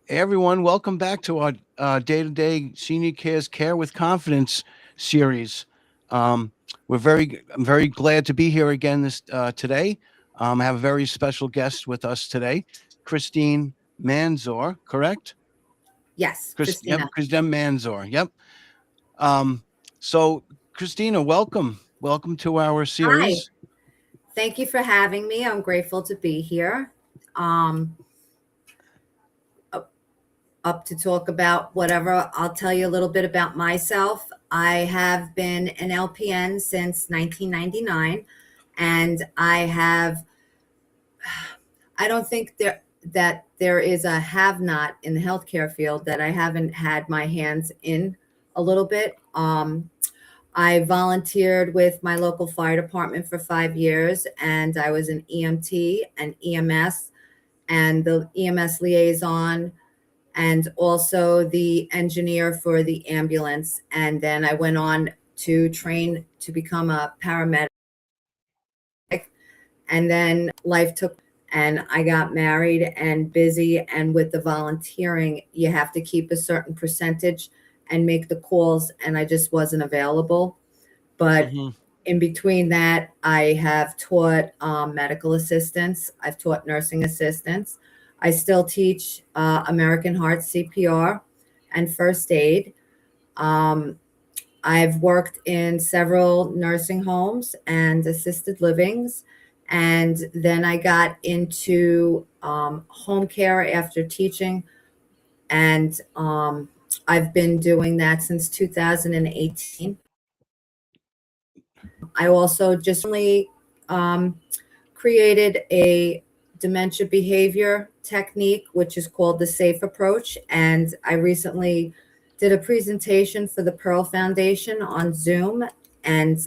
Hey everyone, welcome back to our day-to-day senior cares care with confidence series. Um, I'm very glad to be here again this today. I have a very special guest with us today, Christine Manzoor. Correct? Yes, Christina. Christine Manzoor. Yep. Um, so, Christina, welcome to our Hi. series. Thank you for having me. I'm grateful to be here. Um, up up to talk about whatever. I'll tell you a little bit about myself. I have been an LPN since 1999, and I don't think there is a have not in the healthcare field that I haven't had my hands in a little bit. I volunteered with my local fire department for 5 years, and I was an EMT and EMS and the EMS liaison and also the engineer for the ambulance. And then I went on to train to become a paramedic. And then life took and I got married and busy. And with the volunteering, you have to keep a certain percentage and make the calls. And I just wasn't available. But Hmm. in between that, I have taught medical assistants, I've taught nursing assistants. I still teach American Heart CPR and first aid. Um, I've worked in several nursing homes and assisted livings. And then I got into home care after teaching. And I've been doing that since 2018. I also just recently um, created a dementia behavior technique, which is called the SAFE approach. And I recently did a presentation for the Pearl Foundation on Zoom and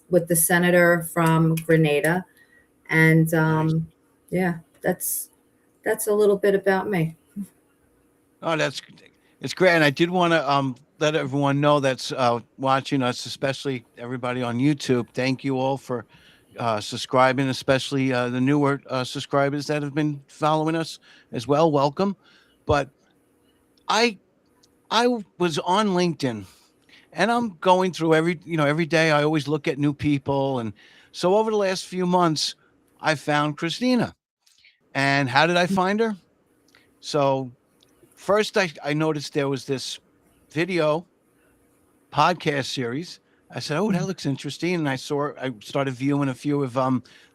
with the senator from Grenada. And Nice. yeah, that's a little bit about me. Oh, it's great, and I did want to let everyone know that's watching us, especially everybody on YouTube. Thank you all for subscribing, especially the newer subscribers that have been following us as well. Welcome. But I was on LinkedIn, and I'm going through every day. I always look at new people, and so over the last few months, I found Christina. And how did I find her? So first, I noticed there was this video podcast series. I said, "Oh, that looks interesting." And I started viewing a few of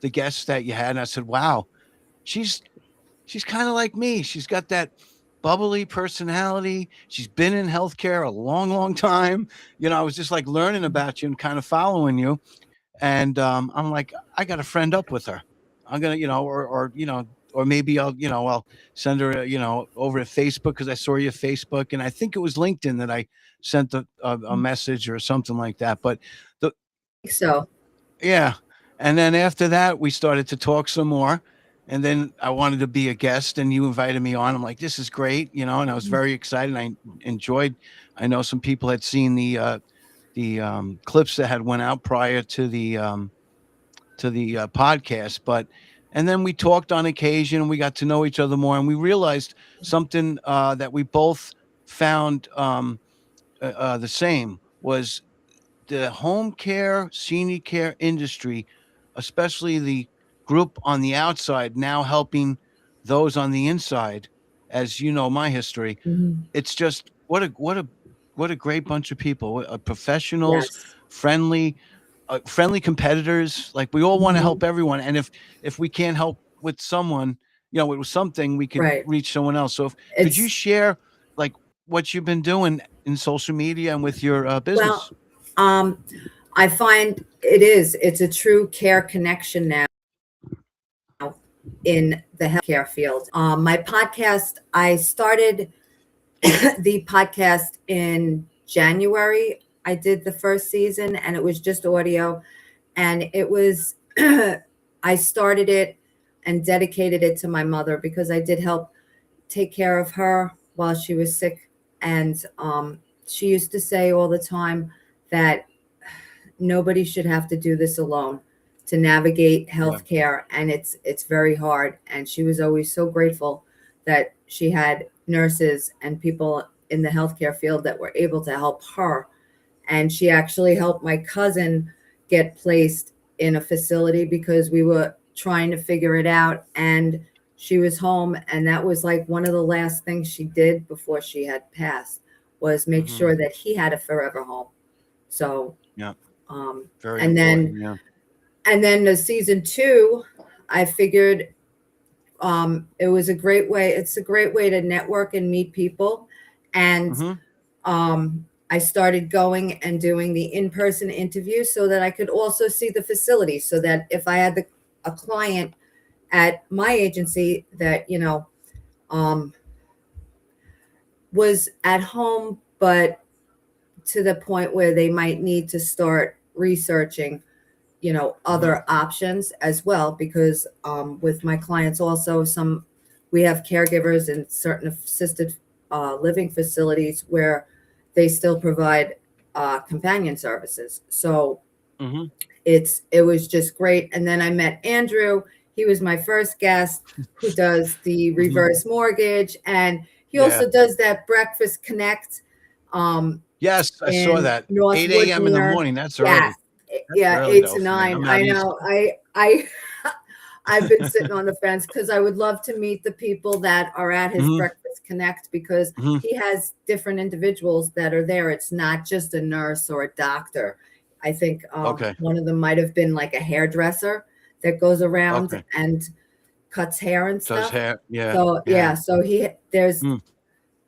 the guests that you had, and I said, "Wow, she's she's kind of like me. She's got that bubbly personality. She's been in healthcare a long, long time. I was just like learning about you and kind of following you, and I'm like, I got to friend up with her. I'm gonna, or maybe I'll send her, over to Facebook because I saw your Facebook, and I think it was LinkedIn that I sent a message or something like that. But the So, yeah, and then after that, we started to talk some more. And then I wanted to be a guest, and you invited me on. I'm like, this is great, and I was very excited. I enjoyed. I know some people had seen the clips that had went out prior to the podcast, but and then we talked on occasion, and we got to know each other more, and we realized something that we both found the same was the home care, senior care industry, especially the group on the outside, now helping those on the inside. As you know, my history, mhm, it's just what a great bunch of people, professionals, yes. friendly, friendly competitors. Like we all want to Mhm, help everyone, and if we can't help with someone, with something, we could right. reach someone else. So, could you It's share like what you've been doing in social media and with your well, business? um, I find it's a true care connection now in the healthcare field. My podcast, I started the podcast in January. I did the first season and it was just audio. And it was, I started it and dedicated it to my mother because I did help take care of her while she was sick. And she used to say all the time that nobody should have to do this alone to navigate Yeah. healthcare, and it's very hard. And she was always so grateful that she had nurses and people in the healthcare field that were able to help her. And she actually helped my cousin get placed in a facility because we were trying to figure it out. And she was home. And that was like one of the last things she did before she had passed, was make Hmm. sure that he had a forever home. So, Yeah. um, Very and then, important. Yeah. and then the season two, I figured it was a great way. It's a great way to network and meet people. And Hmm. I started going and doing the in-person interviews so that I could also see the facility. So that if I had a client at my agency that um, was at home, but to the point where they might need to start researching Hmm. other options as well, because with my clients also, some we have caregivers in certain assisted living facilities where they still provide companion services. So Hmm. it was just great. And then I met Andrew. He was my first guest, who does the Hmm. reverse mortgage, and he Yeah. also does that Breakfast Connect um, Yes, I saw in that. North 8 a.m. in the Woodmere. morning. That's Yes, early. That's yeah, early eight though to for me. nine. I'm I out east. know. I I've been sitting on the fence because I would love to meet the people that are at his Hmm. Breakfast Connect, because Hmm. he has different individuals that are there. It's not just a nurse or a doctor. I think Okay. one of them might have been like a hairdresser that goes around Okay. and cuts hair and Does stuff. hair. Yeah. So Yeah. yeah, so there's Mm.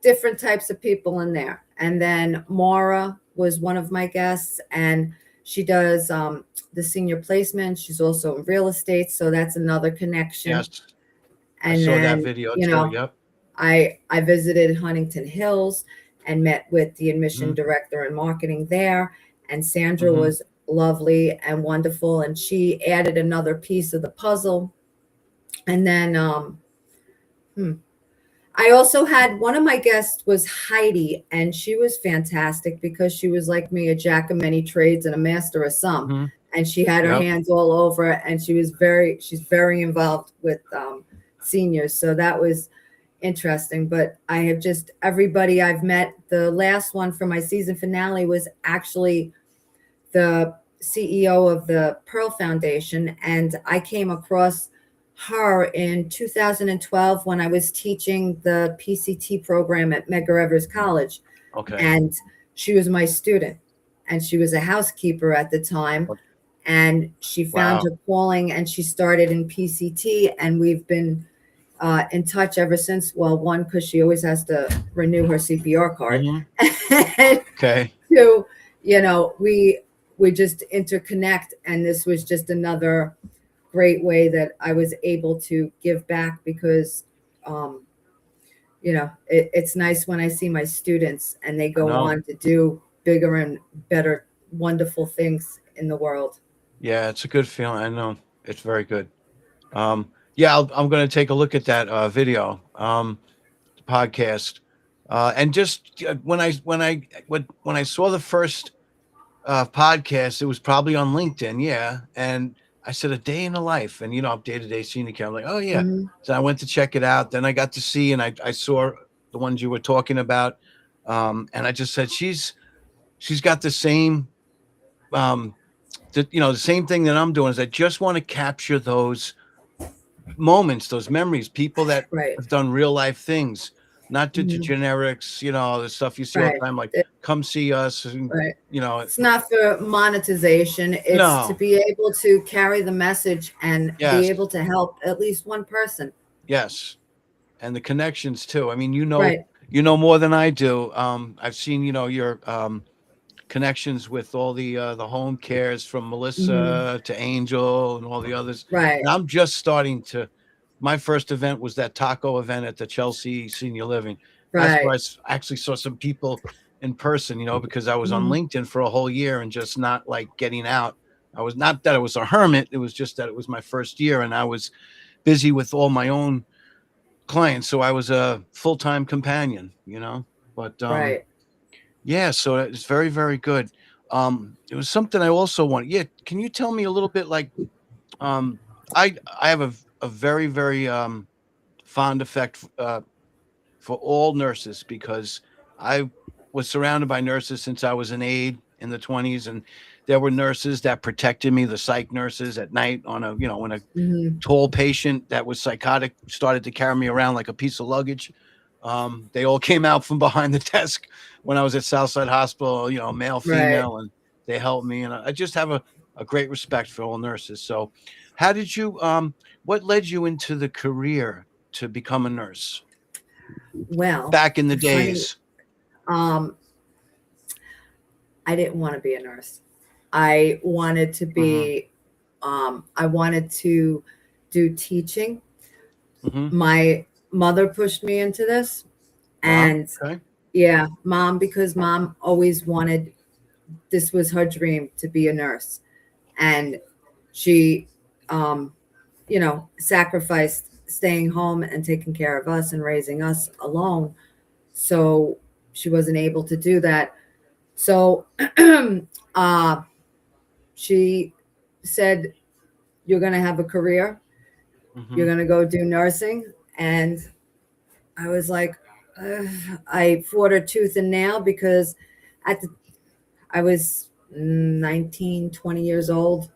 different types of people in there. And then Maura was one of my guests, and she does the senior placement. She's also in real estate, so that's another connection. Yes. I And saw that then, video too. Yep. I visited Huntington Hills and met with the admission Hmm. director and marketing there. And Sandra Hmm. was lovely and wonderful, and she added another piece of the puzzle. And then hmm, I also had one of my guests was Heidi, and she was fantastic because she was like me, a jack of many trades and a master of some. Hmm. And she had her Yep. hands all over it, and she's very involved with seniors. So that was interesting. But I have just everybody I've met. The last one for my season finale was actually the CEO of the Pearl Foundation, and I came across her in 2012 when I was teaching the PCT program at Medgar Evers College, Okay. and she was my student, and she was a housekeeper at the time, and she found Wow. her calling, and she started in PCT, and we've been in touch ever since. Well, one, because she always has to renew her CPR card, Hmm. and Okay. two, we just interconnect, and this was just another great way that I was able to give back, because um, it's nice when I see my students and they I go know. on to do bigger and better, wonderful things in the world. Yeah, it's a good feeling. I know. It's very good. Yeah, I'm going to take a look at that video, podcast, and just when I saw the first podcast, it was probably on LinkedIn. Yeah, and I said a day in the life, and I'm day to day senior care. I'm like, oh yeah. Mhm. So I went to check it out. Then I got to see, and I saw the ones you were talking about, and I just said she's got the same um, the same thing that I'm doing is I just want to capture those moments, those memories, people that Right. have done real life things, not the Mhm. generics, the stuff you see all Right. the time, like It- come see us, and right. you know, It's not for monetization. It's to no, be able to carry the message and be yes, able to help at least one person. yes, and the connections too. I mean, Right. you know more than I do. I've seen, your connections with all the home cares from Mhm. Melissa to Angel and all the others. Right. And I'm just starting to. My first event was that taco event at the Chelsea Senior Living. That's where Right. actually saw some people in person. Because I was on Mhm. LinkedIn for a whole year and just not like getting out. I was not that I was a hermit. It was just that it was my first year and I was busy with all my own clients. So I was a full time companion. But Right. yeah, so it's very, very good. It was something I also want. Yeah, can you tell me a little bit like um I have a very, very fond affect for all nurses because I was surrounded by nurses since I was an aide in the 20s, and there were nurses that protected me, the psych nurses at night on a, when a Hmm. tall patient that was psychotic started to carry me around like a piece of luggage. They all came out from behind the desk when I was at Southside Hospital, male, Right. female, and they helped me. And I just have a great respect for all nurses. So, how did you, what led you into the career to become a nurse Well, back in the funny. days? Um, I didn't want to be a nurse. I wanted to Mm-hmm. be. I wanted to do teaching. Mm-hmm. My mother pushed me into this, Wow. and Okay. yeah, mom, because mom always wanted. This was her dream to be a nurse, and she, um, sacrificed staying home and taking care of us and raising us alone. So she wasn't able to do that. So uh, she said, "You're going to have a career. Mm-hmm. You're going to go do nursing." And I was like, "Ugh." I fought her tooth and nail because at the I was 19, 20 years old.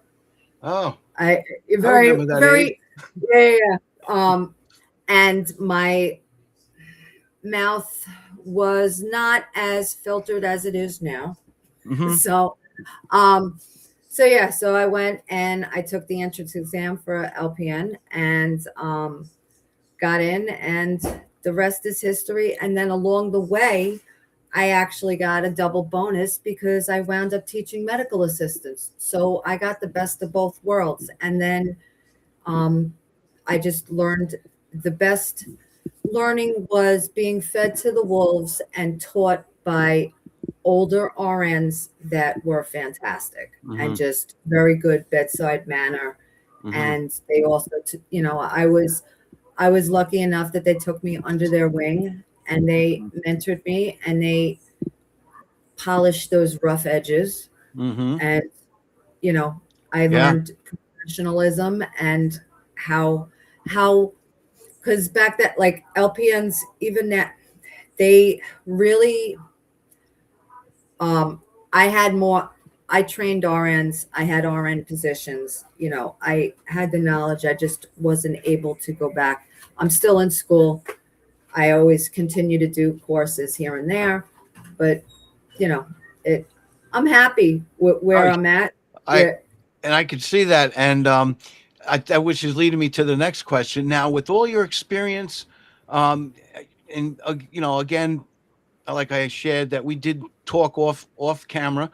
Oh, I I very, remember that age. very, yeah, yeah, yeah. And my mouth was not as filtered as it is now. Mm-hmm. So, um, so yeah, so I went and I took the entrance exam for LPN and got in, and the rest is history. And then along the way, I actually got a double bonus because I wound up teaching medical assistants. So I got the best of both worlds. And then um, I just learned the best learning was being fed to the wolves and taught by older RNs that were fantastic and Mm-hmm. just very good bedside manner. Mm-hmm. And they also, I was lucky enough that they took me under their wing and they mentored me and they polished those rough edges. Mm-hmm. And, you know, I Yeah. learned professionalism and how, because back that like LPNs, even that they really, um, I had more, I trained RNs, I had RN positions, I had the knowledge. I just wasn't able to go back. I'm still in school. I always continue to do courses here and there, but you know, it. I'm happy with where I, I'm at. I, Yeah. and I could see that. And which is leading me to the next question. Now, with all your experience, um, and again, like I shared that we did talk off camera,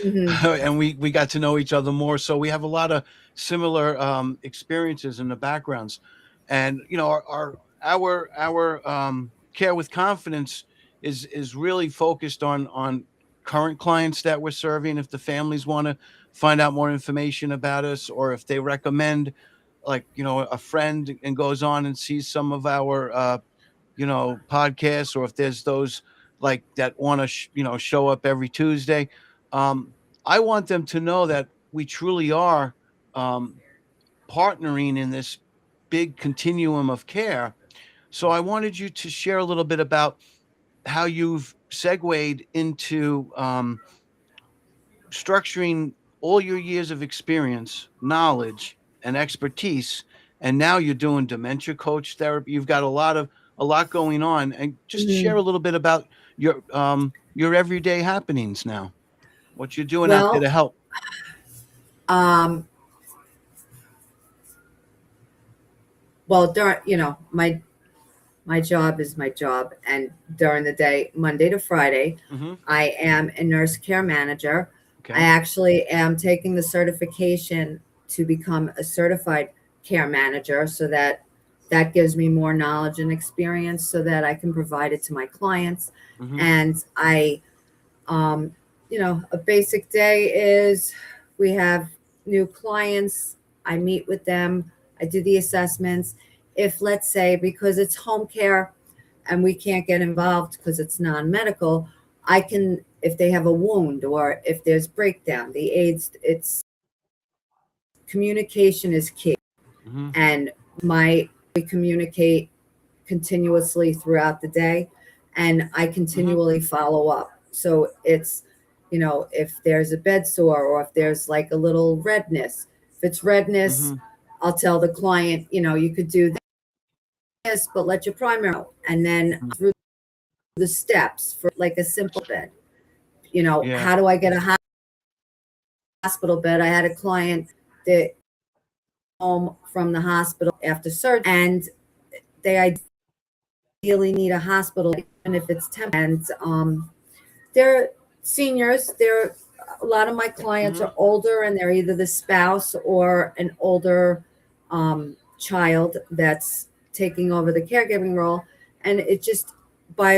Hmm. and we got to know each other more. So we have a lot of similar experiences in the backgrounds, and our care with confidence is really focused on current clients that we're serving. If the families want to find out more information about us, or if they recommend, like a friend and goes on and sees some of our podcasts, or if there's those like that want to show up every Tuesday. um, I want them to know that we truly are um, partnering in this big continuum of care. So I wanted you to share a little bit about how you've segued into structuring all your years of experience, knowledge, and expertise, and now you're doing dementia coach therapy. You've got a lot going on, and just share a Hmm. little bit about your everyday happenings now, what you're doing out there Well, to help. um, well, during my job is my job, and during the day, Monday to Friday, Hmm. I am a nurse care manager. I Okay. actually am taking the certification to become a certified care manager, so that gives me more knowledge and experience, so that I can provide it to my clients. Hmm. And um, a basic day is we have new clients. I meet with them. I do the assessments. If, let's say, because it's home care and we can't get involved because it's non-medical, I can, if they have a wound or if there's breakdown, the aids, it's communication is key. Hmm. And we communicate continuously throughout the day, and I Hmm. continually follow up. So it's, if there's a bed sore or if there's like a little redness, if it's redness, Hmm. I'll tell the client, you could do this, but let your primary know. And then through the steps for like a simple bed, Yeah. how do I get a hospital bed? I had a client that home from the hospital after surgery, and they ideally need a hospital, even if it's temporary. And they're seniors. They're a lot of my clients Hmm. are older, and they're either the spouse or an older child that's taking over the caregiving role. And it just, by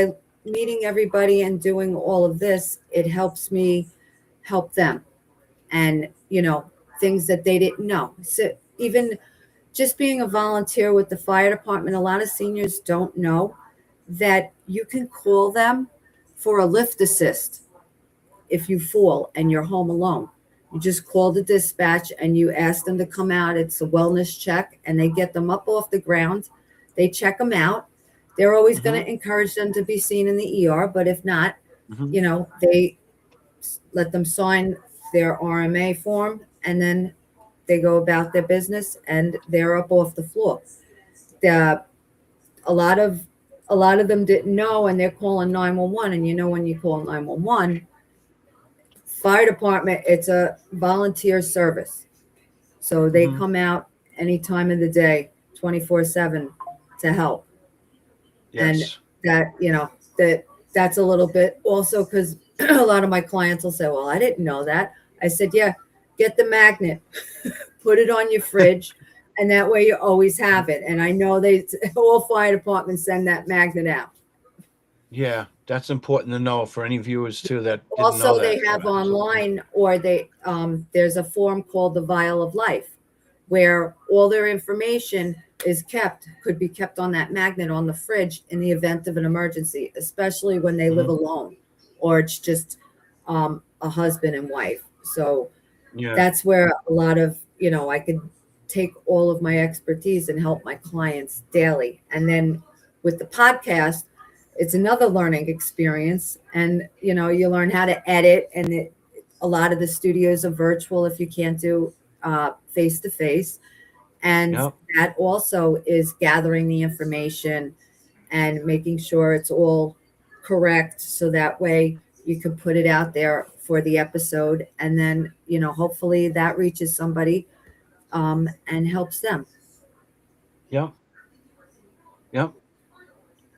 meeting everybody and doing all of this, it helps me help them, and things that they didn't know. So even just being a volunteer with the fire department, a lot of seniors don't know that you can call them for a lift assist if you fall and you're home alone. You just call the dispatch and you ask them to come out. It's a wellness check, and they get them up off the ground. They check them out. They're always going Hmm. to encourage them to be seen in the ER, but if not, Hmm. they let them sign their RMA form, and then they go about their business and they're up off the floor. The, a lot of a lot of them didn't know, and they're calling 911. And when you call 911, fire department, it's a volunteer service, so they Hmm. come out any time of the day, 24/7, to help. And Yes. that that's a little bit also, because a lot of my clients will say, well, I didn't know that. I said, yeah, get the magnet, put it on your fridge, and that way you always have it. And I know they all fire departments send that magnet out. Yeah, that's important to know for any viewers too that didn't know Also, that. they have online, or there's a form called the Vial of Life, where all their information is kept, could be kept on that magnet on the fridge in the event of an emergency, especially when they live Hmm. alone, or it's just a husband and wife. So Yeah. that's where a lot of, I could take all of my expertise and help my clients daily. And then with the podcast, it's another learning experience. And, you learn how to edit, and a lot of the studios are virtual if you can't do face to face. And Yep. that also is gathering the information and making sure it's all correct, so that way you can put it out there for the episode, and then hopefully that reaches somebody and helps them. Yep. Yep.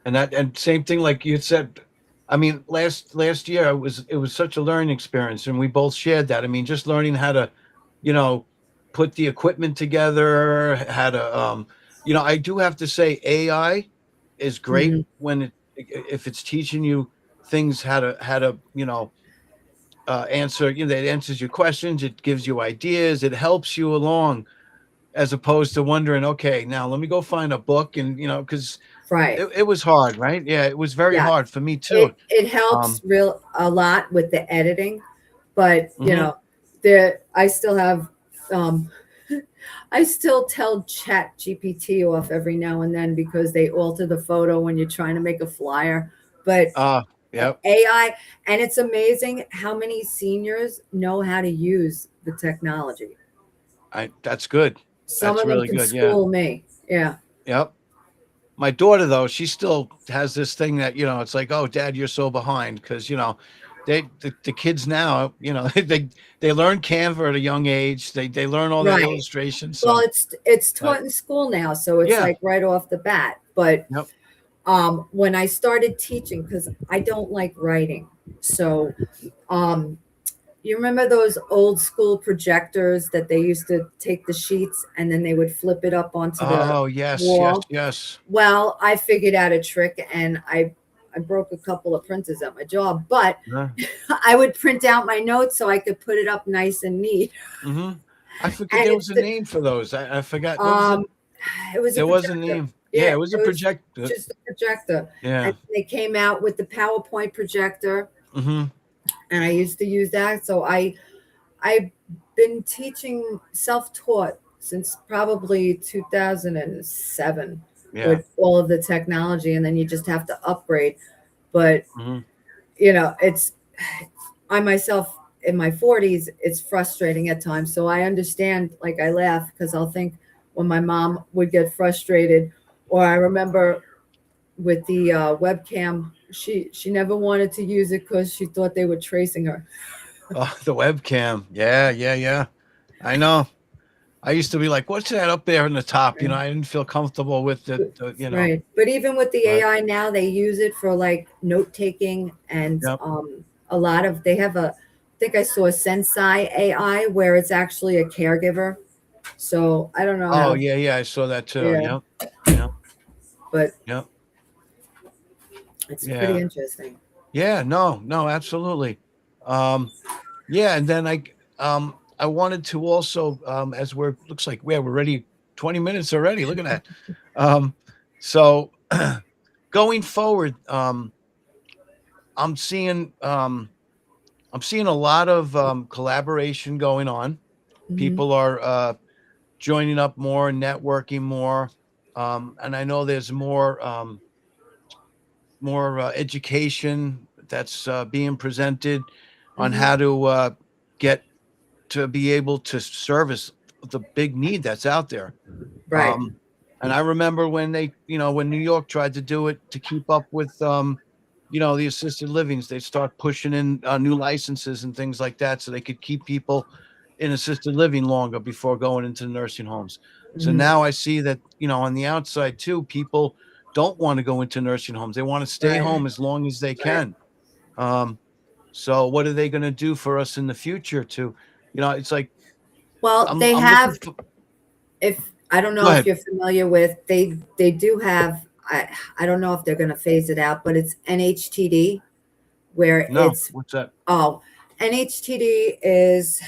And same thing like you said. I mean, last year it was such a learning experience, and we both shared that. I mean, just learning how to, you know, put the equipment together, how to, I do have to say AI is great Hmm. when if it's teaching you things how to answer. It answers your questions, it gives you ideas, it helps you along, as opposed to wondering, okay, now let me go find a book, and because Right. it was hard, right? Yeah, it was very Yeah. hard for me too. It helps Um, real a lot with the editing, but mhm. I still have um I still tell Chat GPT off every now and then because they alter the photo when you're trying to make a flyer. But Yep. AI, and it's amazing how many seniors know how to use the technology. That's good. Some That's of them really can good. Yeah. school me. Yeah. Yep. My daughter though, she still has this thing that, it's like, oh, Dad, you're so behind because the kids now, they learn Canva at a young age. They learn all the Right. illustrations. Well, So, it's but taught in school now, so it's yeah. like right off the bat. But Yep. when I started teaching, because I don't like writing, so um, you remember those old school projectors that they used to take the sheets and then they would flip it up onto the Oh, yes, yes, wall? yes. Well, I figured out a trick, and I broke a couple of printers at my job, but I would print out my notes so I could put it up nice and neat. Hmm. I forget And there was a name for those. I forgot. What was it? um, it was a There was a projector. name. Yeah, Yeah, it was a it was projector. just a projector. And Yeah. they came out with the PowerPoint projector, Hmm. and I used to use that. So I've been teaching self-taught since probably 2007. Yeah. with all of the technology, and then you just have to upgrade. But Hmm. it's I myself in my 40s, it's frustrating at times. So I understand, like I laugh because I'll think when my mom would get frustrated, or I remember with the webcam, she never wanted to use it because she thought they were tracing her. Oh, the webcam. Yeah, yeah, yeah. I know. I used to be like, "What's that up there in the top?" You know, Right. I didn't feel comfortable with it. You know, Right. But even with the but AI now, they use it for like note taking, and yep. a lot of they have a I think I saw Sensei AI where it's actually a caregiver. So I don't know Oh, how, yeah, yeah. I saw that too. yeah, Yep. Yep. but Yep. it's pretty Yeah. interesting. Yeah. No. No. Absolutely. Um. Yeah. And then I wanted to also as we're looks like we're already 20 minutes already. Look at that. Um. So going forward, I'm seeing um I'm seeing a lot of collaboration going on. Hmm. People are joining up more, networking more, and I know there's more education that's being presented on Hmm. how to get to be able to service the big need that's out there. Right. Um, and I remember when when New York tried to do it to keep up with, the assisted livings, they start pushing in new licenses and things like that so they could keep people in assisted living longer before going into nursing homes. So Hmm. now I see that, on the outside too, people don't want to go into nursing homes. They want to stay Right. home as long as they Right. can. Um, so what are they going to do for us in the future to, it's like Well, I'm they I'm looking have, for. if I don't Go know if ahead. you're familiar with, they do have, I don't know if they're going to phase it out, but it's NHTD where No, it's, what's that? oh, NHTD is,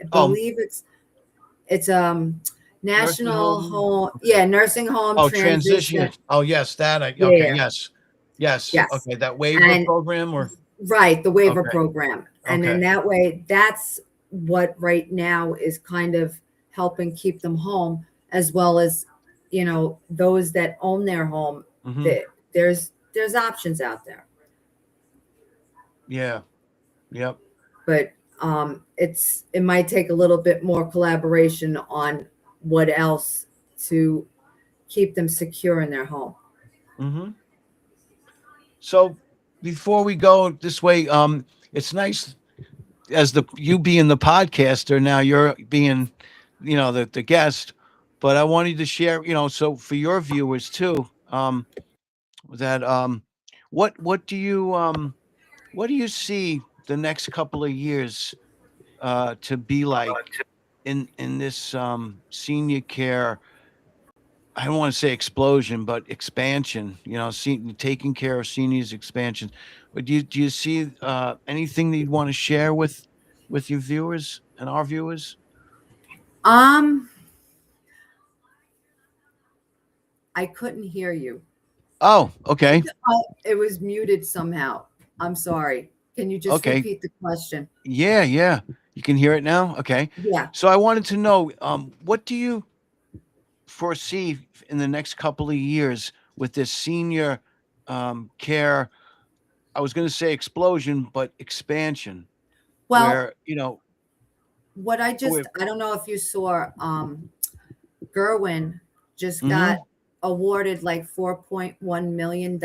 I Oh, believe it's nursing national home? home, Okay. yeah, nursing home Oh, transition. transition. Oh, yes, that I okay, Yeah. yes. Yes, Yes. okay, that waiver And program or right, the waiver okay, program. And then okay. that way, that's what right now is kind of helping keep them home, as well as, those that own their home. Mhm. That there's options out there, Yeah, yep. but it might take a little bit more collaboration on what else to keep them secure in their home. Mhm. So, before we go this way, it's nice as you being the podcaster, now you're being, the guest, but I wanted to share, so for your viewers too, that, what do you see the next couple of years to be like in this senior care? I don't want to say explosion, but expansion. Taking care of seniors expansion. But do you see anything that you'd want to share with your viewers and our viewers? Um, I couldn't hear you. Oh, okay, It was muted somehow. I'm sorry. Can you just okay, repeat the question? yeah, yeah. You can hear it now. Okay, Yeah. so I wanted to know, what do you foresee in the next couple of years with this senior care? I was going to say explosion, but expansion, Well, where what where. I don't know if you saw, Gerwin just got Hmm. awarded like $4.1 million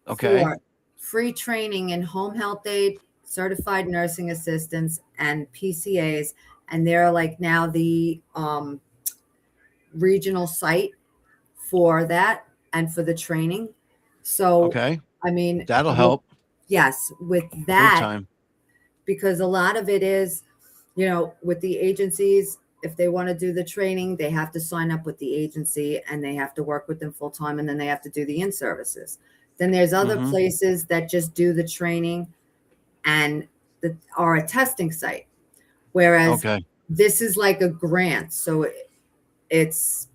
Okay. for free training in home health aid, certified nursing assistants, and PCAs. And they're like now the regional site for that and for the training. So, Okay. I mean, That'll help yes, with big that, time. because a lot of it is, with the agencies, if they want to do the training, they have to sign up with the agency and they have to work with them full time, and then they have to do the in services. Then there's other Mhm. places that just do the training and are a testing site. Whereas Okay. this is like a grant. So it's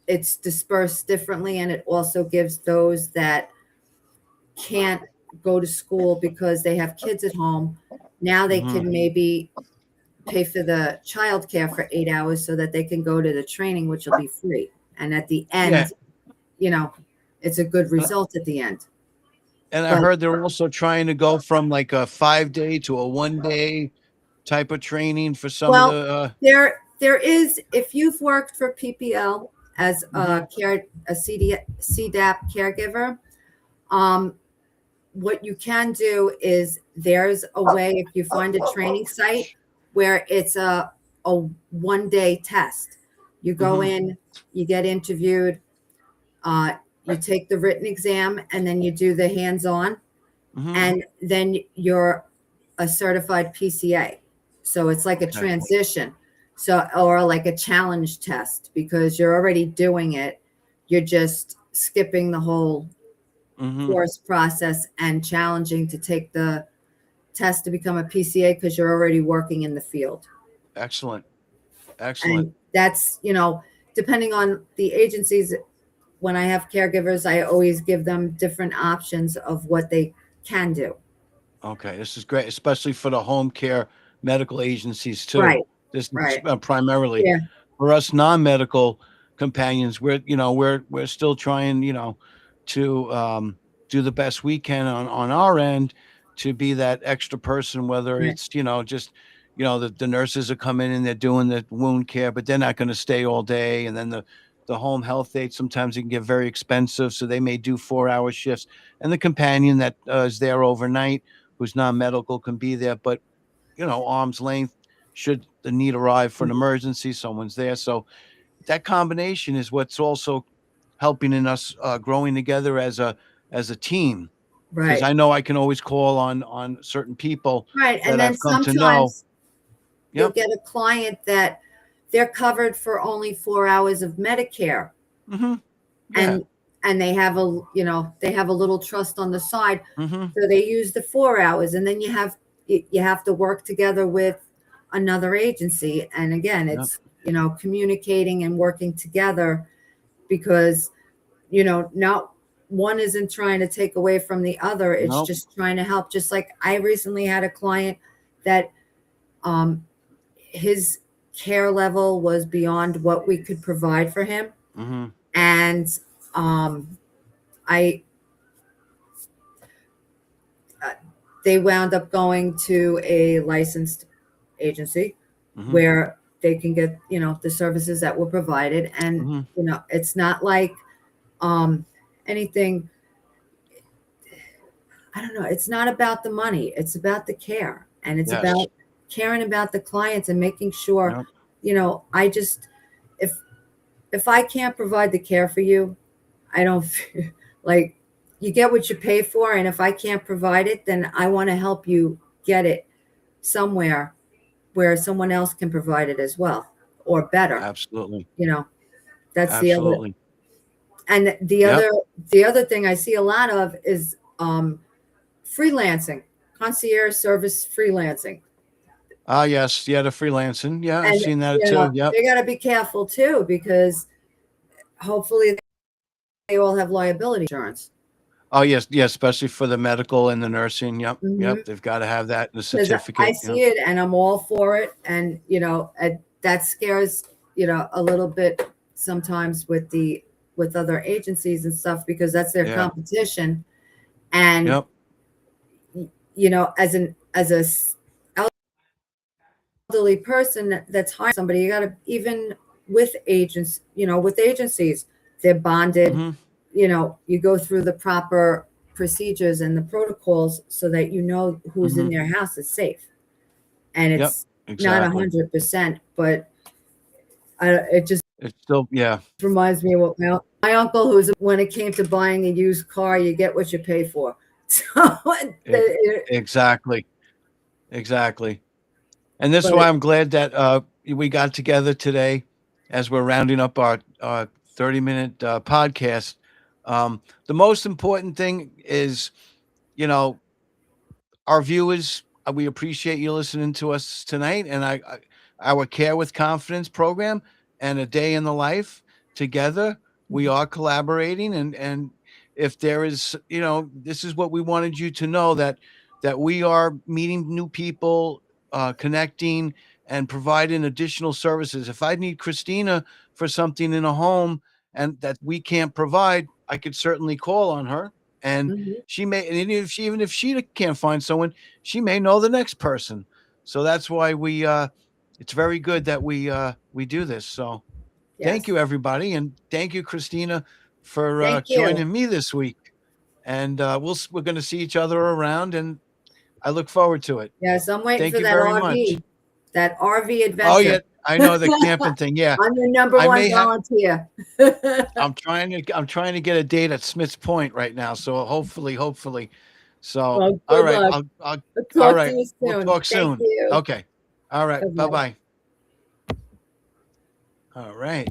it's dispersed differently, and it also gives those that can't go to school because they have kids at home. Now they Mhm. can maybe pay for the childcare for 8 hours so that they can go to the training, which will be free. And at the Yeah. end, you know, it's a good And result at the end. and I But heard they're also trying to go from like a 5 day to a 1 day type of training for some of well, the there is, if you've worked for PPL as mhm, a CDAP caregiver, um, what you can do is there's a way, if you find a training site where it's a 1 day test. You go mhm, in, you get interviewed, uh, you take the written exam, and then you do the hands-on, mhm. and then you're a certified PCA. So it's like a Okay. transition. So, or like a challenge test, because you're already doing it. You're just skipping the whole Mhm. course process and challenging to take the test to become a PCA because you're already working in the field. Excellent. Excellent. And that's, depending on the agencies, when I have caregivers, I always give them different options of what they can do. Okay, this is great, especially for the home care medical agencies too. Right, This is right. primarily Yeah, for us non-medical companions. We're still trying, to do the best we can on our end to be that extra person. Whether right, it's just the nurses are coming in, they're doing the wound care, but they're not going to stay all day. And then the home health aide, sometimes it can get very expensive, so they may do 4-hour shifts. And the companion that is there overnight, who's non-medical, can be there, but arm's length should the need arrive for an mhm, emergency, someone's there. So that combination is what's also helping in us growing together as a team. Because right, I know I can always call on certain people right. And that then I've come to know. sometimes you'll Yep. get a client that they're covered for only 4 hours of Medicare, Hmm. Yeah. and they have they have a little trust on the side, Hmm. so they use the 4 hours, and then you have to work together with another agency, and again, Yep. it's communicating and working together, because not one isn't trying to take away from the other, it's Nope. just trying to help. Just like I recently had a client that um his care level was beyond what we could provide for him, Hmm. and I uh, they wound up going to a licensed agency Hmm. where they can get the services that were provided, and Hmm. it's not like um anything. I don't know, it's not about the money, it's about the care, and it's Yes. about caring about the clients and making sure, Yep. I just, if I can't provide the care for you, I don't like, you get what you pay for, and if I can't provide it, then I want to help you get it somewhere where someone else can provide it as well, or better. Absolutely. You know, that's the other, Absolutely. and Yep. the other thing I see a lot of is freelancing, concierge service freelancing. Ah, yes. Yeah, the freelancing. Yeah, I've And seen that too. Yep. they got to be careful too, because hopefully they all have liability insurance. Oh, yes, yes, especially for the medical and the nursing. Yep, Mm-hmm. yep, they've got to have that in the Because I certificate. Yep, see it and I'm all for it. And, that scares, a little bit sometimes with other agencies and stuff, because that's their yeah, competition. And, yep, as a elderly person that's hiring somebody, you got to, even with agencies, they're bonded, hmm, you go through the proper procedures and the protocols so that who's in hmm, their house is safe. And yep, it's not a exactly. 100%, but it just It's still, yeah, reminds me of what my uncle, who's, when it came to buying a used car, you get what you pay for. So, e- exactly, exactly. And this is but why I'm glad that we got together today as we're rounding up our 30-minute podcast. The most important thing is, you know, our viewers, we appreciate you listening to us tonight, and our Care with Confidence program and a day in the life together. We are collaborating, and if there is, this is what we wanted you to know, that we are meeting new people, connecting, and providing additional services. If I need Christina for something in a home, and that we can't provide, I could certainly call on her, and Mhm. she may, and even if she can't find someone, she may know the next person. So that's why it's very good that we do this. So thank you, Yes. everybody, and thank you, Christina, for Thank you. joining me this week. And we're going to see each other around, and I look forward to it. Yes, I'm waiting Thank for you very that much. RV Oh adventure. yeah, I know the camping thing. Yeah, I'm your number I one may have. volunteer. I'm trying to get a date at Smith's Point right now. So hopefully. So Well, all good right, luck. I'll all talk to right. you We'll soon. talk Thank soon. you. Okay. All right. Bye Bye-bye. bye. All right.